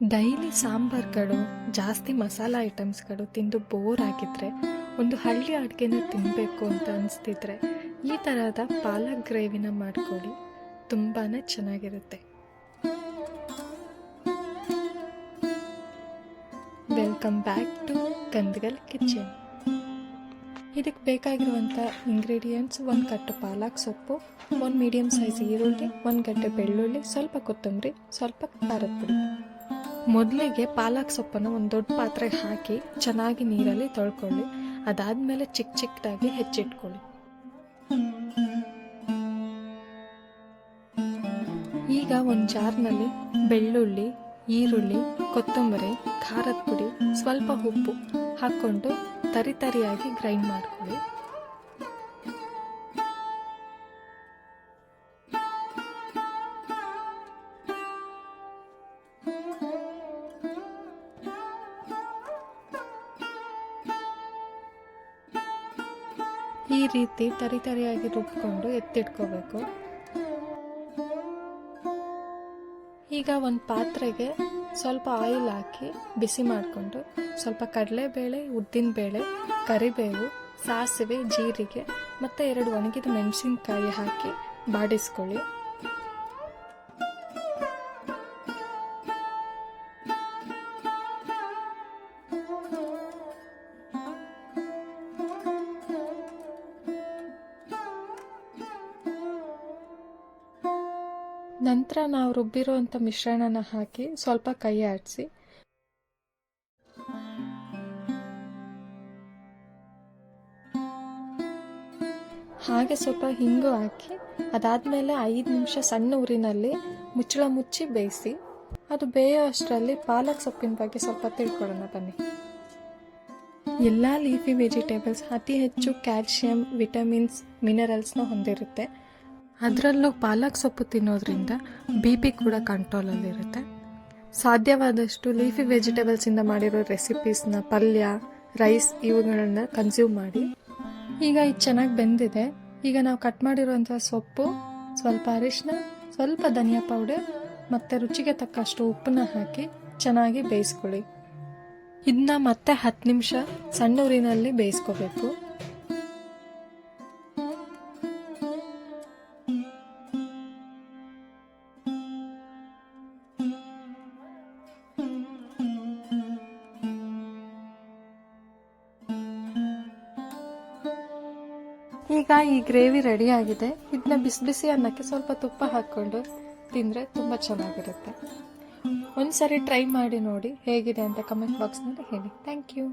Daily ಸಾಂಬಾರ್ಗಳು ಜಾಸ್ತಿ ಮಸಾಲ ಐಟಮ್ಸ್ಗಳು ತಿಂದು bore ಆಗಿದ್ರೆ ಒಂದು ಹಳ್ಳಿ ಅಡುಗೆನ ತಿನ್ನಬೇಕು ಅಂತ ಅನಿಸ್ತಿದ್ರೆ ಈ ಥರದ ಪಾಲಕ್ ಗ್ರೇವಿನ ಮಾಡ್ಕೊಳ್ಳಿ. ತುಂಬಾ ಚೆನ್ನಾಗಿರುತ್ತೆ. Welcome back to Gandhagal kitchen. ಇದಕ್ಕೆ ಬೇಕಾಗಿರುವಂಥ ಇಂಗ್ರೀಡಿಯೆಂಟ್ಸ್: 1 ಕಟ್ಟು ಪಾಲಕ್ ಸೊಪ್ಪು, 1 ಮೀಡಿಯಮ್ ಸೈಜ್ ಈರುಳ್ಳಿ, 1 ಗಡ್ಡೆ ಬೆಳ್ಳುಳ್ಳಿ, ಸ್ವಲ್ಪ ಕೊತ್ತಂಬರಿ, ಸ್ವಲ್ಪ ಖಾರದ ಪುಡಿ. ಮೊದಲಿಗೆ ಪಾಲಕ್ ಸೊಪ್ಪನ್ನು ಒಂದು ದೊಡ್ಡ ಪಾತ್ರೆಗೆ ಹಾಕಿ ಚೆನ್ನಾಗಿ ನೀರಲ್ಲಿ ತೊಳ್ಕೊಳ್ಳಿ. ಅದಾದಮೇಲೆ ಚಿಕ್ಕ ಚಿಕ್ಕದಾಗಿ ಹೆಚ್ಚಿಟ್ಕೊಳ್ಳಿ. ಈಗ ಒಂದು ಜಾರ್ನಲ್ಲಿ ಬೆಳ್ಳುಳ್ಳಿ, ಈರುಳ್ಳಿ, ಕೊತ್ತಂಬರಿ, ಖಾರದ ಪುಡಿ, ಸ್ವಲ್ಪ ಉಪ್ಪು ಹಾಕ್ಕೊಂಡು ತರಿಯಾಗಿ ಗ್ರೈಂಡ್ ಮಾಡ್ಕೊಳ್ಳಿ. ಈ ರೀತಿ ತರಿಯಾಗಿ ರುಬ್ಕೊಂಡು ಎತ್ತಿಟ್ಕೋಬೇಕು. ಈಗ ಒಂದು ಪಾತ್ರೆಗೆ ಸ್ವಲ್ಪ ಆಯಿಲ್ ಹಾಕಿ ಬಿಸಿ ಮಾಡಿಕೊಂಡು ಸ್ವಲ್ಪ ಕಡಲೆಬೇಳೆ, ಉದ್ದಿನಬೇಳೆ, ಕರಿಬೇವು, ಸಾಸಿವೆ, ಜೀರಿಗೆ ಮತ್ತು 2 ಒಣಗಿದ ಮೆಣಸಿನಕಾಯಿ ಹಾಕಿ ಬಾಡಿಸ್ಕೊಳ್ಳಿ. ನಂತರ ನಾವು ರುಬ್ಬಿರುವಂಥ ಮಿಶ್ರಣನ ಹಾಕಿ ಸ್ವಲ್ಪ ಕೈ ಆಡಿಸಿ ಹಾಗೆ ಸ್ವಲ್ಪ ಹಿಂಗು ಹಾಕಿ ಅದಾದಮೇಲೆ 5 ನಿಮಿಷ ಸಣ್ಣ ಉರಿನಲ್ಲಿ ಮುಚ್ಚಳ ಮುಚ್ಚಿ ಬೇಯಿಸಿ. ಅದು ಬೇಯೋ ಅಷ್ಟರಲ್ಲಿ ಪಾಲಕ್ ಸೊಪ್ಪಿನ ಬಗ್ಗೆ ಸ್ವಲ್ಪ ತಿಳ್ಕೊಳ್ಳೋಣ ಬನ್ನಿ. ಎಲ್ಲ ಲೀಫಿ ವೆಜಿಟೇಬಲ್ಸ್ ಅತಿ ಹೆಚ್ಚು ಕ್ಯಾಲ್ಶಿಯಂ, ವಿಟಮಿನ್ಸ್, ಮಿನರಲ್ಸ್ನ ಹೊಂದಿರುತ್ತೆ. ಅದರಲ್ಲೂ ಪಾಲಕ್ ಸೊಪ್ಪು ತಿನ್ನೋದ್ರಿಂದ BP ಕೂಡ ಕಂಟ್ರೋಲಲ್ಲಿರುತ್ತೆ. ಸಾಧ್ಯವಾದಷ್ಟು ಲೀಫಿ ವೆಜಿಟೇಬಲ್ಸಿಂದ ಮಾಡಿರೋ ರೆಸಿಪೀಸ್ನ, ಪಲ್ಯ, ರೈಸ್ ಇವುಗಳನ್ನ ಕನ್ಸ್ಯೂಮ್ ಮಾಡಿ. ಈಗ ಇದು ಚೆನ್ನಾಗಿ ಬೆಂದಿದೆ. ಈಗ ನಾವು ಕಟ್ ಮಾಡಿರುವಂಥ ಸೊಪ್ಪು, ಸ್ವಲ್ಪ ಅರಿಶಿನ, ಸ್ವಲ್ಪ ಧನಿಯಾ ಪೌಡರ್ ಮತ್ತು ರುಚಿಗೆ ತಕ್ಕಷ್ಟು ಉಪ್ಪನ್ನ ಹಾಕಿ ಚೆನ್ನಾಗಿ ಬೇಯಿಸ್ಕೊಳ್ಳಿ. ಇದನ್ನ ಮತ್ತೆ 10 ನಿಮಿಷ ಸಣ್ಣ ಉರಿನಲ್ಲಿ ಬೇಯಿಸ್ಕೋಬೇಕು. ಈಗ ಈ ಗ್ರೇವಿ ರೆಡಿ ಆಗಿದೆ. ಇದನ್ನ ಬಿಸಿ ಬಿಸಿ ಅನ್ನಕ್ಕೆ ಸ್ವಲ್ಪ ತುಪ್ಪ ಹಾಕ್ಕೊಂಡು ತಿಂದರೆ ತುಂಬ ಚೆನ್ನಾಗಿರುತ್ತೆ. ಒಂದ್ಸರಿ ಟ್ರೈ ಮಾಡಿ ನೋಡಿ, ಹೇಗಿದೆ ಅಂತ ಕಮೆಂಟ್ ಬಾಕ್ಸ್ನಲ್ಲಿ ಹೇಳಿ. Thank you.